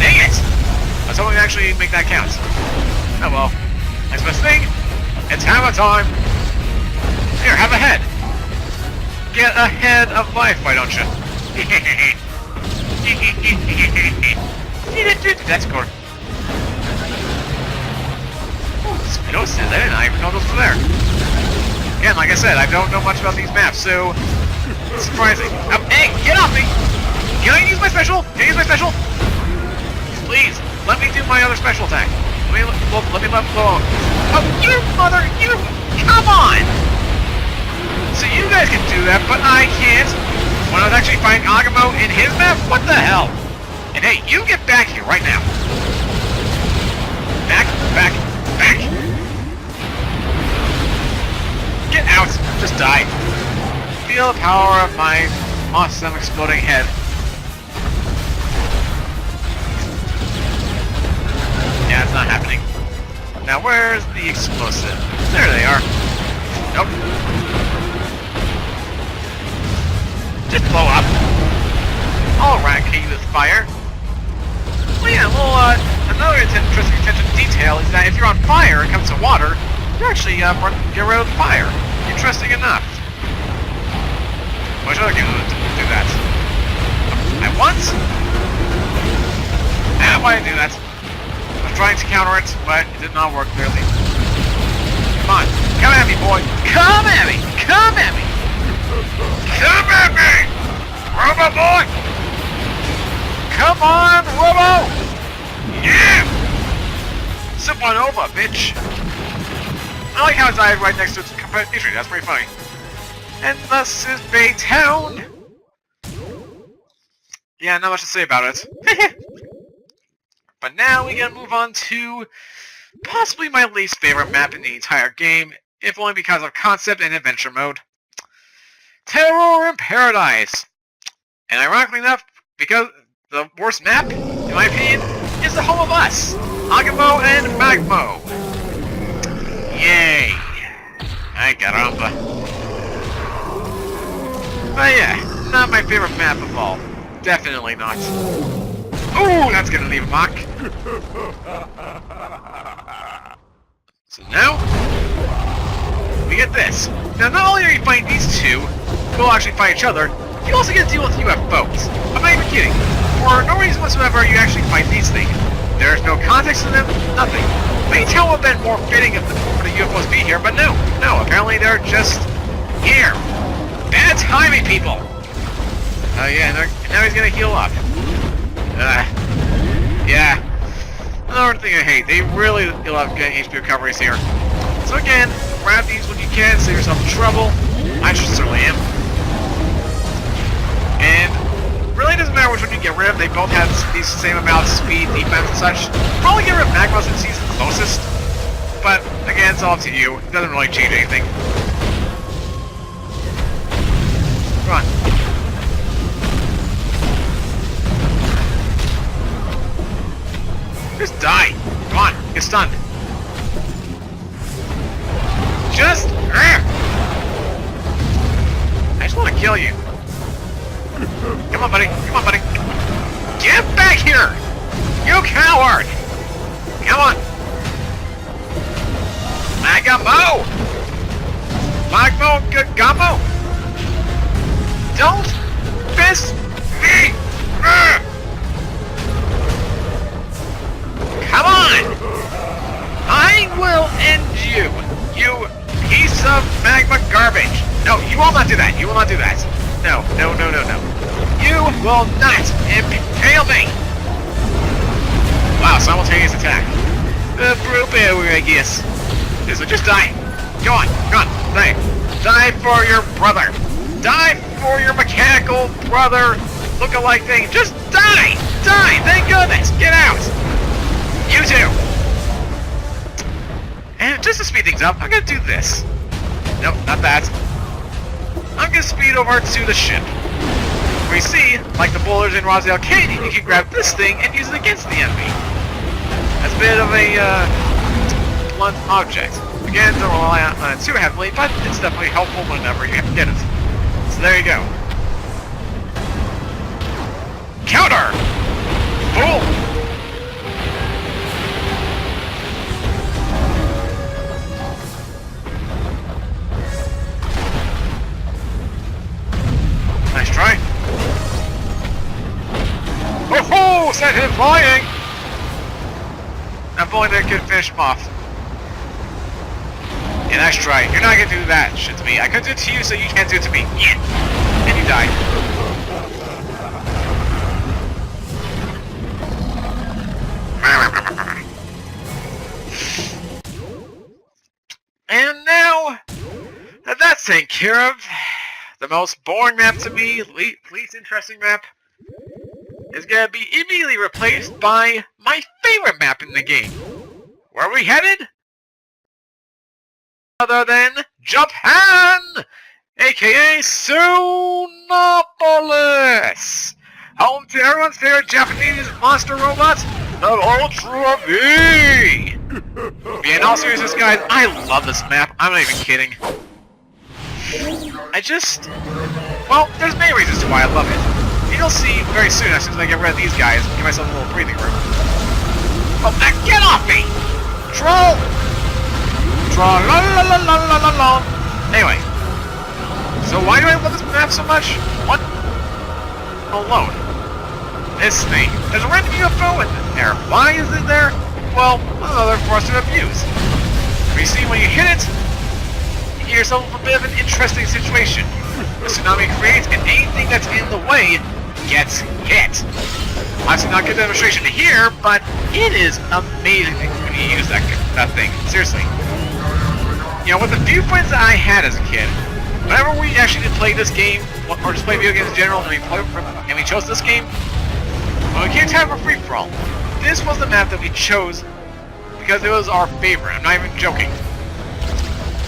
Dang it! I was hoping to actually make that count. Oh well. Next best thing, it's hammer time! Here, have a head! Get a head of life, why don't you? That's cool. Spinosis, I didn't even know those were there. Again, like I said, I don't know much about these maps, so... It's surprising. Hey, get off me! Can I use my special? Can I use my special? Please, let me do my other special attack. Let me let go. Oh, you mother, you... Come on! So you guys can do that, but I can't. when I was actually fighting Agamo in his map? What the hell? And hey, you get back here right now. Back, back, back. Get out. Just die. Feel the power of my awesome exploding head. Yeah, it's not happening. Now, where's the explosive? There they are. Nope. Just blow up. I'll eradicate you with fire. Well, yeah, well, another interesting attention to detail is that if you're on fire and it comes to water, you actually get rid of the fire. Interesting enough. Which other game would do that? I once? Why did I do that? I was trying to counter it, but it did not work clearly. Come on. Come at me, boy. Come at me. Come at me. Come at me. Robo boy. Come on, Robo. Yeah. Supernova, bitch. I like how I died right next to its competition. That's pretty funny. And thus is Baytown. Yeah, not much to say about it. But now we gotta move on to possibly my least favorite map in the entire game, if only because of concept and adventure mode. Terror in Paradise! And ironically enough, because the worst map, in my opinion, is the home of us, Agamo and Magmo. Yay! Ay caramba. But yeah, not my favorite map of all. Definitely not. Ooh, that's gonna leave a mark. So now, we get this. Now, not only are you fighting these two, who will actually fight each other, you also get to deal with UFOs. I'm not even kidding. For no reason whatsoever, you actually fight these things. There's no context to them, nothing. Maytown would have been more fitting for the UFOs to be here, but no, apparently they're just here. Bad timing, people! Oh yeah, and now he's gonna heal up. Yeah. Another thing I hate, they really love getting HP recoveries here. So again, grab these when you can, save yourself trouble. I certainly am. And really doesn't matter which one you get rid of, they both have these same amounts of speed, defense, and such. Probably get rid of Magma since he's the closest. But again, it's all up to you. It doesn't really change anything. Come on. Just die! Come on, get stunned. Just... I just want to kill you. Come on, buddy. Come on, buddy. Get back here! You coward! Come on. Agamo! Agamo! Don't miss me! Come on! I will end you, you piece of magma garbage! No, you will not do that. You will not do that. No. You will not impale me! Wow, simultaneous attack. Brutal, I guess. So just die. Go on, die. Die for your brother. Die for your mechanical brother look-alike thing. Just die! Die! Thank goodness! Get out! You too! And just to speed things up, I'm gonna do this. Nope, not that. I'm gonna speed over to the ship. Where you see, like the boulders in Rosdale Canyon, you can grab this thing and use it against the enemy. That's a bit of a blunt object. Again, don't rely on it too heavily, but it's definitely helpful whenever you get it. So there you go. Counter! Boom! Nice try. Oh-ho! Set him flying! If only they could finish him off. Yeah, nice try. You're not gonna do that shit to me. I could do it to you, so you can't do it to me. Yeah. And you die. And now that that's taken care of, the most boring map to me, least interesting map, is gonna be immediately replaced by my favorite map in the game. Where are we headed? Other than Japan! AKA Sunopolis! Home to everyone's favorite Japanese monster robot, the Ultra V! Yeah, in all seriousness, guys, I love this map. I'm not even kidding. Well, there's many reasons to why I love it. You'll see very soon as soon as I get rid of these guys, give myself a little breathing room. Oh, get off me! Troll! Troll la la la la la la la. Anyway. So why do I love this map so much? What? Alone. This thing. There's a random UFO in there. Why is it there? Well, another for us to abuse. You see, when you hit it, you get yourself a bit of an interesting situation. The tsunami creates, and anything that's in the way gets hit. Obviously not a good demonstration here, but it is amazing when you use that thing. Seriously. You know, with the few friends that I had as a kid, whenever we actually did play this game, or just play video games in general, and we chose this game, when we came to have a free-for-all, this was the map that we chose because it was our favorite. I'm not even joking.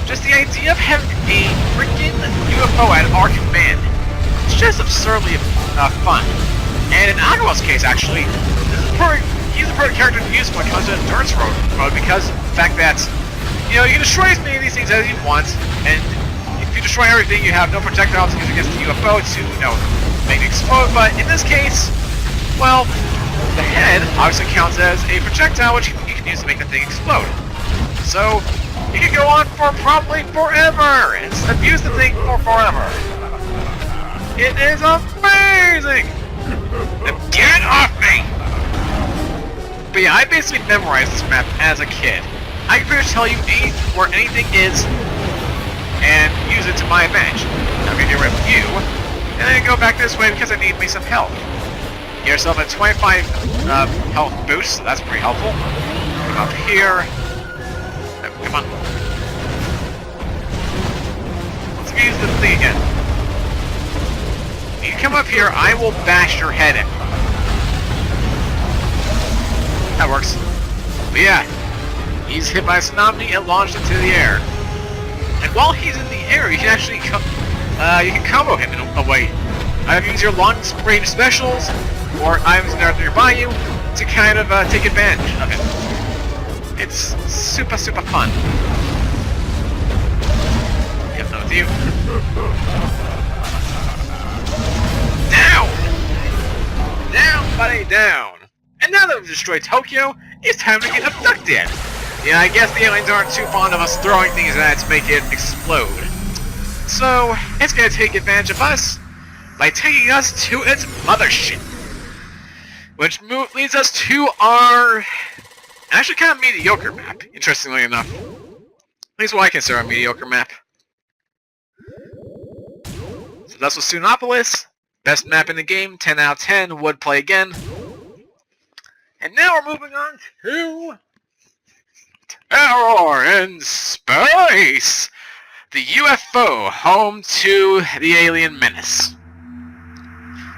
Just the idea of having a freaking UFO at our command, it's just absurdly fun. And in Agamo's case, actually, he's a perfect character to use when it comes to endurance mode because of the fact that, you know, you can destroy as many of these things as you want, and if you destroy everything, you have no projectiles used against the UFO to, you know, make it explode. But in this case, well, the head obviously counts as a projectile, which you can use to make the thing explode. So, you can go on for probably forever, and abuse the thing for forever. It is amazing! Now get off me! But yeah, I basically memorized this map as a kid. I can pretty much tell you where anything is, and use it to my advantage. I'm gonna get rid of you, and then go back this way because I need me some health. Get yourself a 25 health boost, so that's pretty helpful. Come up here. Oh, come on. Let's use this thing again. You come up here, I will bash your head in. That works. But yeah, he's hit by a tsunami and launched into the air. And while he's in the air, you can actually you can combo him in a way. Either use your long-range specials or items that are nearby you to kind of take advantage of him. It's super fun. Yep, that was you. Down! Down, buddy, down! And now that we've destroyed Tokyo, it's time to get abducted! Yeah, I guess the aliens aren't too fond of us throwing things at it to make it explode. So, it's gonna take advantage of us by taking us to its mothership. Which leads us to our actually kind of mediocre map, interestingly enough. At least what I consider a mediocre map. So that's with Sunopolis. Best map in the game, 10 out of 10, would play again. And now we're moving on to Terror in Space! The UFO, home to the alien menace.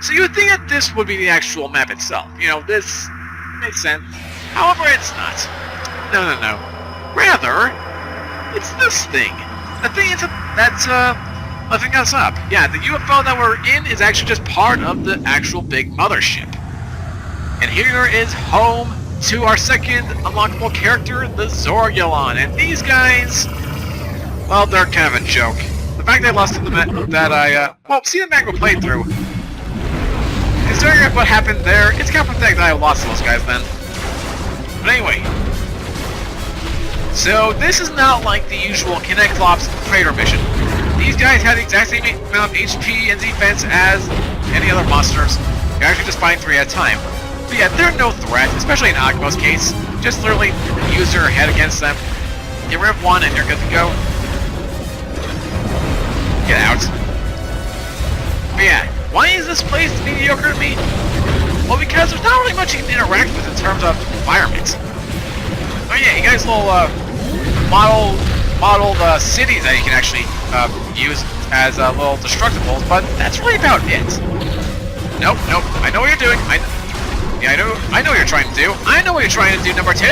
So you would think that this would be the actual map itself. You know, this makes sense. However, it's not. No. Rather, it's this thing. The thing that's lifting us up. Yeah, the UFO that we're in is actually just part of the actual big mothership. And here is home to our second unlockable character, the Zorgulon. And these guys, well, they're kind of a joke. The fact they lost to the map that see the map we played through. Considering what happened there, it's kind of pathetic that I lost to those guys then. But anyway. So, this is not like the usual Connect Ops Crater mission. These guys have the exact same amount of HP and defense as any other monsters. You're actually just fighting 3 at a time. But yeah, they're no threat, especially in Agamo's case. Just literally use your head against them. Get rid of one and you're good to go. Get out. But yeah, why is this place mediocre to me? Well, because there's not really much you can interact with in terms of environment. Oh yeah, you guys little modeled cities that you can actually use as little destructibles, but that's really about it. Nope, nope. I know what you're doing. I know what you're trying to do. I know what you're trying to do, number 2.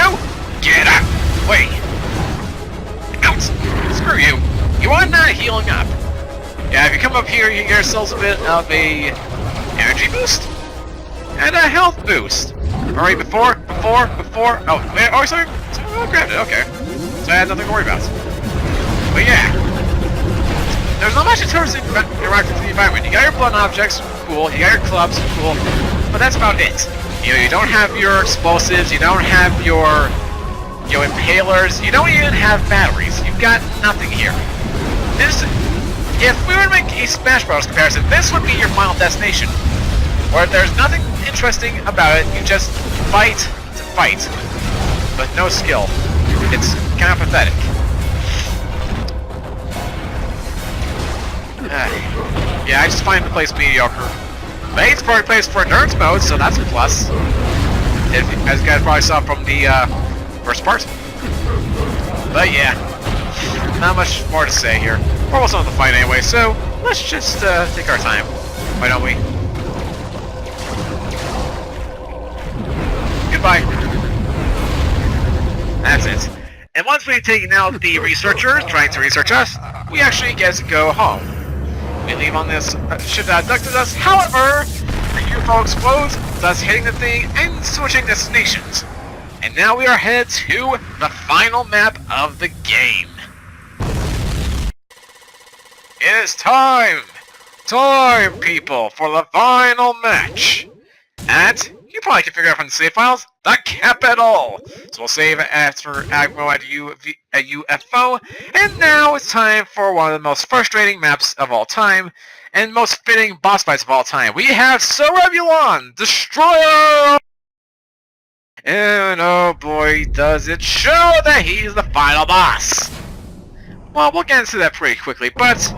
Get out. Wait. Out. Screw you. You are not healing up. Yeah, if you come up here, you get yourselves a bit of a energy boost and a health boost. Alright, before. Oh, wait, oh, sorry. I grabbed it. Okay. So I had nothing to worry about. But yeah. There's not much in terms of interacting with the environment. You got your blunt objects, cool. You got your clubs, cool. But that's about it. You know, you don't have your explosives. You don't have your, impalers. You don't even have batteries. You've got nothing here. If we were to make a Smash Bros. Comparison, this would be your final destination. Where there's nothing interesting about it. You just fight to fight. But no skill. It's kind of pathetic. Yeah, I just find the place mediocre. But it's a perfect place for Nerds mode, so that's a plus. As you guys probably saw from the first part. But yeah, not much more to say here. We're almost on the fight anyway, so let's just take our time. Why don't we? Goodbye. That's it. And once we've taken out the researchers trying to research us, we actually get to go home. We leave on this ship that abducted us. However, the UFO explodes, thus hitting the thing and switching destinations. And now we are headed to the final map of the game. It is time! Time, people, for the final match! At, you probably can figure out from the save files, the capital! So we'll save after Agamo at UFO, and now it's time for one of the most frustrating maps of all time, and most fitting boss fights of all time. We have Cerebulon, Destroyer! And oh boy, does it show that he's the final boss! Well, we'll get into that pretty quickly, but,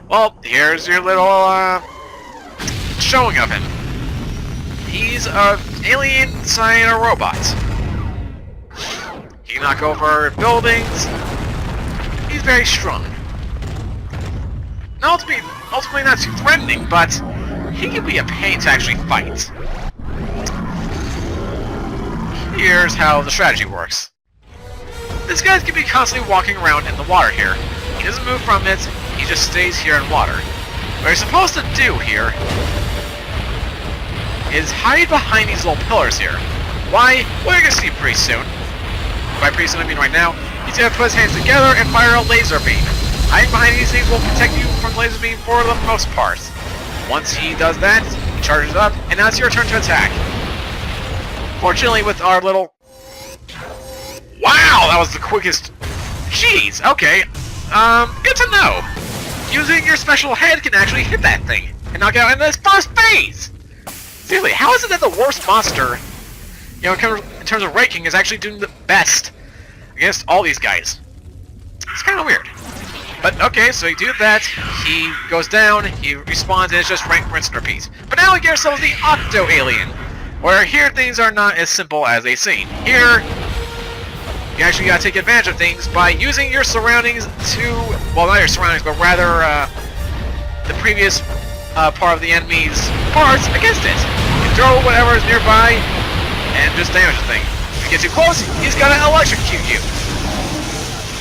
well, here's your little, showing of him. He's an alien inside a robot. He can knock over buildings. He's very strong. Now, ultimately not too threatening, but he can be a pain to actually fight. Here's how the strategy works. This guy can be constantly walking around in the water here. He doesn't move from it, he just stays here in water. What you're supposed to do here is hide behind these little pillars here. Why? Well, you're gonna see pretty soon. By pretty soon, I mean right now. He's gonna put his hands together and fire a laser beam. Hiding behind these things will protect you from laser beam for the most part. Once he does that, he charges up, and now it's your turn to attack. Fortunately, with our little... Wow, that was the quickest... Jeez, okay. Good to know. Using your special head can actually hit that thing and knock it out in this first phase. Seriously, how is it that the worst monster, in terms of ranking, is actually doing the best against all these guys? It's kind of weird. But okay, so you do that, he goes down, he respawns, and it's just rank, rinse, and repeat. But now we get ourselves the Octo-Alien, where here things are not as simple as they seem. Here, you actually gotta take advantage of things by using your surroundings to, well, not your surroundings, but rather the previous part of the enemy's parts against it. You throw whatever is nearby and just damage the thing. If you get too close, he's gonna electrocute you.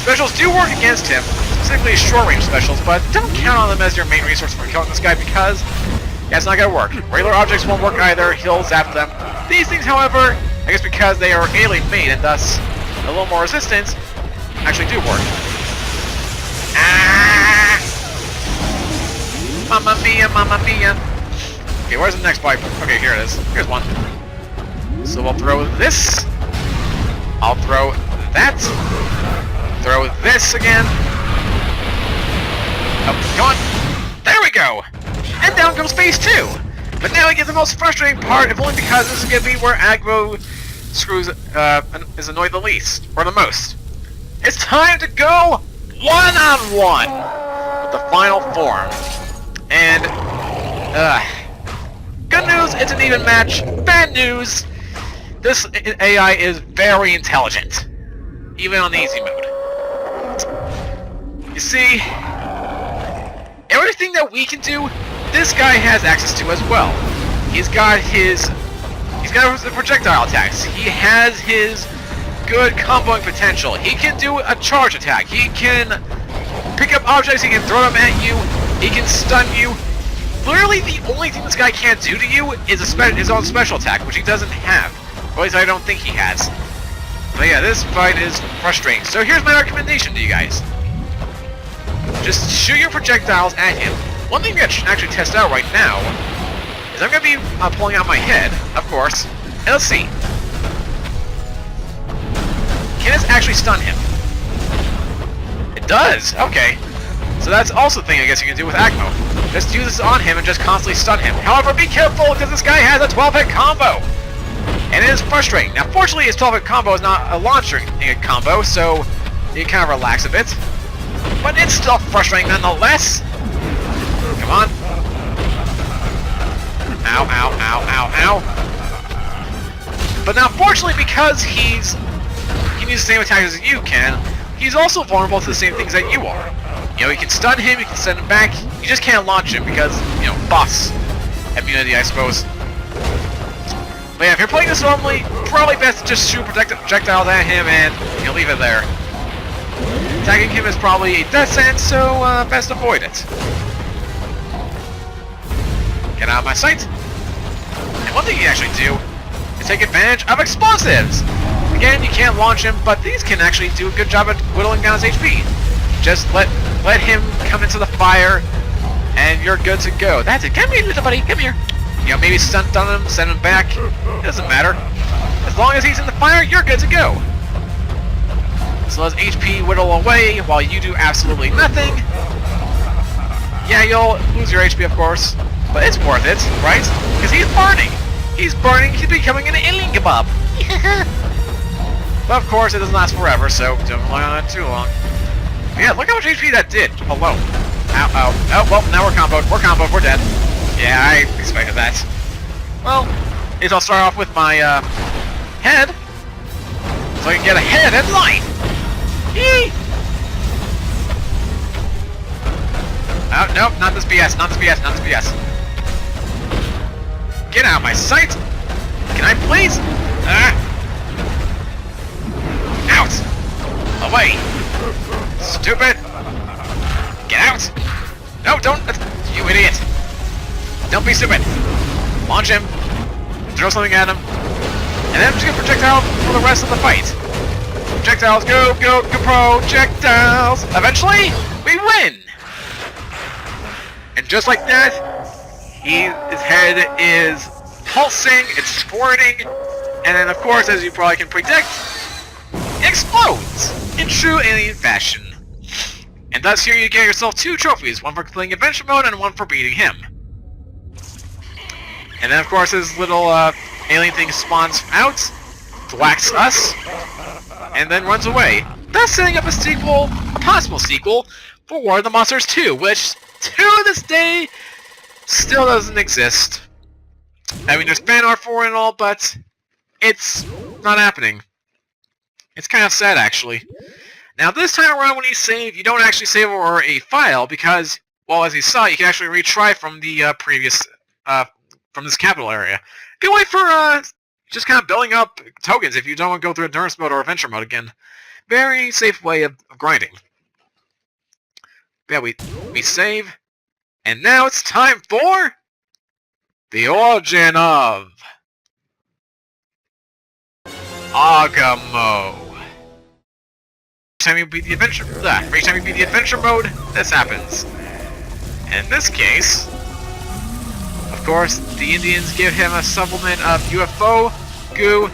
Specials do work against him, specifically short-range specials, but don't count on them as your main resource for killing this guy because, yeah, it's not gonna work. Regular objects won't work either, he'll zap them. These things, however, I guess because they are alien-made and thus a little more resistant, actually do work. Ah! Mamma mia, mamma mia. Okay, where's the next pipe? Okay, here it is. Here's one. So we'll throw this. I'll throw that. Throw this again. Oh, come on. There we go. And down goes phase 2. But now we get the most frustrating part, if only because this is going to be where Agamo is annoyed the least, or the most. It's time to go one-on-one with the final form. And, good news, it's an even match. Bad news, this AI is very intelligent, even on the easy mode. You see, Everything that we can do, this guy has access to as well. He's got his projectile attacks. He has his good comboing potential. He can do a charge attack. He can pick up objects. He can throw them at you. He can stun you. Literally, the only thing this guy can't do to you is his own special attack, which he doesn't have. Or at least I don't think he has. But yeah, this fight is frustrating. So here's my recommendation to you guys. Just shoot your projectiles at him. One thing I should actually test out right now is I'm going to be pulling out my head, of course. And let's see. Can this actually stun him? It does! Okay. So that's also a thing I guess you can do with Agamo. Just use this on him and just constantly stun him. However, be careful because this guy has a 12-hit combo! And it is frustrating. Now, fortunately, his 12-hit combo is not a launcher combo, so you can kind of relax a bit. But it's still frustrating nonetheless. Come on. Ow, ow, ow, ow, ow. But now, fortunately, because he can use the same attacks as you can, he's also vulnerable to the same things that you are. You know, you can stun him, you can send him back, you just can't launch him because, you know, boss immunity, I suppose. But yeah, if you're playing this normally, probably best to just shoot projectiles at him and, you know, leave it there. Attacking him is probably a death sentence, so best avoid it. Get out of my sight. And one thing you can actually do is take advantage of explosives. Again, you can't launch him, but these can actually do a good job at whittling down his HP. Just let him come into the fire, and you're good to go. That's it. Come here, little buddy. Come here. You know, maybe stun him, send him back. It doesn't matter. As long as he's in the fire, you're good to go. So let HP whittle away while you do absolutely nothing. Yeah, you'll lose your HP, of course, but it's worth it, right? Because he's burning. He's burning. He's becoming an alien kebab. But of course, it doesn't last forever, so don't rely on it too long. Yeah, look how much HP that did alone. Ow, ow. Oh, well, now we're comboed. We're comboed. We're dead. Yeah, I expected that. Well, at least I'll start off with my, head. So I can get ahead in line. Yee! Oh, nope, not this BS. Not this BS. Not this BS. Get out of my sight. Can I please? Out! Away! Stupid! Get out! No, don't! You idiot! Don't be stupid! Launch him, throw something at him, and then I'm just gonna projectile for the rest of the fight. Projectiles, go, go, go, projectiles! Eventually, we win! And just like that, his head is pulsing, it's squirting, and then of course, as you probably can predict, explodes in true alien fashion. And thus here you get yourself 2 trophies, one for completing adventure mode and one for beating him. And then of course his little alien thing spawns out, thwacks us, and then runs away. Thus setting up a sequel, a possible sequel, for War of the Monsters 2, which to this day still doesn't exist. I mean there's fan art for it and all, but it's not happening. It's kind of sad, actually. Now, this time around, when you save, you don't actually save over a file because, well, as you saw, you can actually retry from the previous, from this capital area. Good way for just kind of building up tokens if you don't want to go through endurance mode or adventure mode again. Very safe way of grinding. Yeah, we save, and now it's time for the origin of Agamo. Every time you beat the adventure mode, this happens. And in this case, of course, the Indians give him a supplement of UFO goo,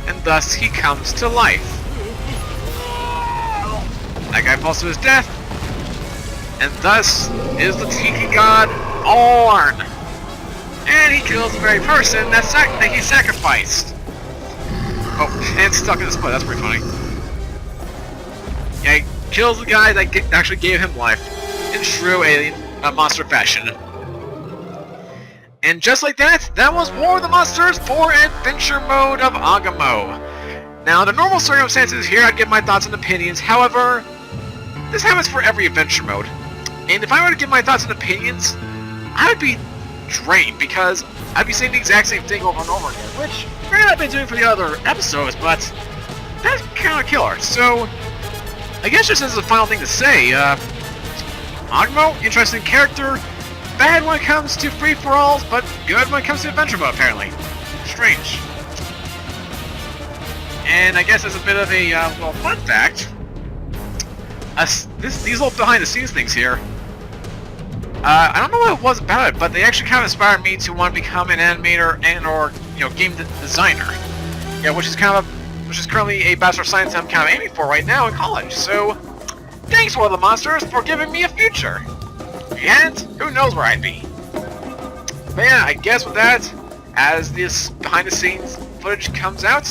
and thus he comes to life. That guy falls to his death, and thus is the Tiki god Orn. And he kills the very person that he sacrificed. Oh, and it's stuck in the split. That's pretty funny. Yeah, he kills the guy that actually gave him life in true alien monster fashion. And just like that, that was War of the Monsters for Adventure Mode of Agamo. Now, under normal circumstances here, I'd give my thoughts and opinions. However, this happens for every adventure mode. And if I were to give my thoughts and opinions, I would be drained because I'd be saying the exact same thing over and over again, which granted I've been doing for the other episodes, but that's kind of killer. So I guess just as a final thing to say, Agamo, interesting character, bad when it comes to free-for-alls, but good when it comes to adventure mode, apparently. Strange. And I guess as a bit of a well, fun fact, these little behind-the-scenes things here, I don't know what it was about it, but they actually kind of inspired me to want to become an animator and/or game designer. Yeah, which is currently a Bachelor of Science I'm kind of aiming for right now in college. So, thanks, World of the Monsters, for giving me a future. If you hadn't, who knows where I'd be. But yeah, I guess with that, as this behind-the-scenes footage comes out,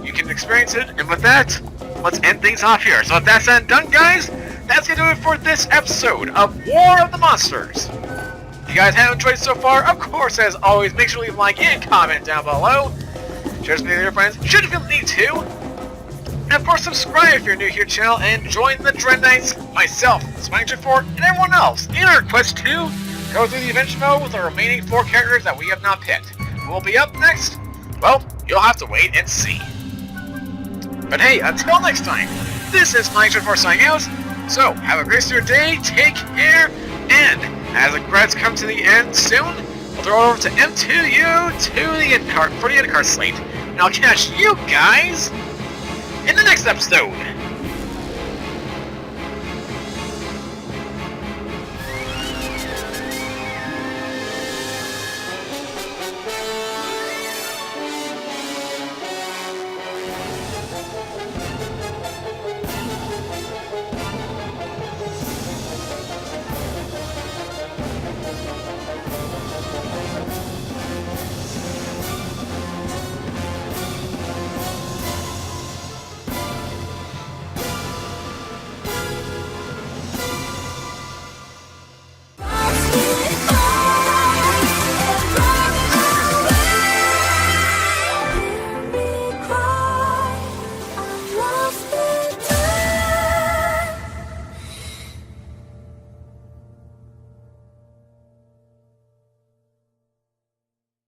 you can experience it. And with that, let's end things off here. So if that's done, guys, that's gonna do it for this episode of War of the Monsters. If you guys have enjoyed so far, of course, as always, make sure to leave a like and comment down below. Share this video with your friends, should you feel the need to. And of course, subscribe if you're new here to the channel, and join the Dread Knights, myself, Swang4, and everyone else in our quest to go through the adventure mode with the remaining 4 characters that we have not picked. Who will be up next? Well, you'll have to wait and see. But hey, until next time, this is Swang4 signing out. So, have a great rest of your day, take care, and as the credits come to the end soon, we'll throw it over to M2U for the end card slate. And I'll catch you guys in the next episode.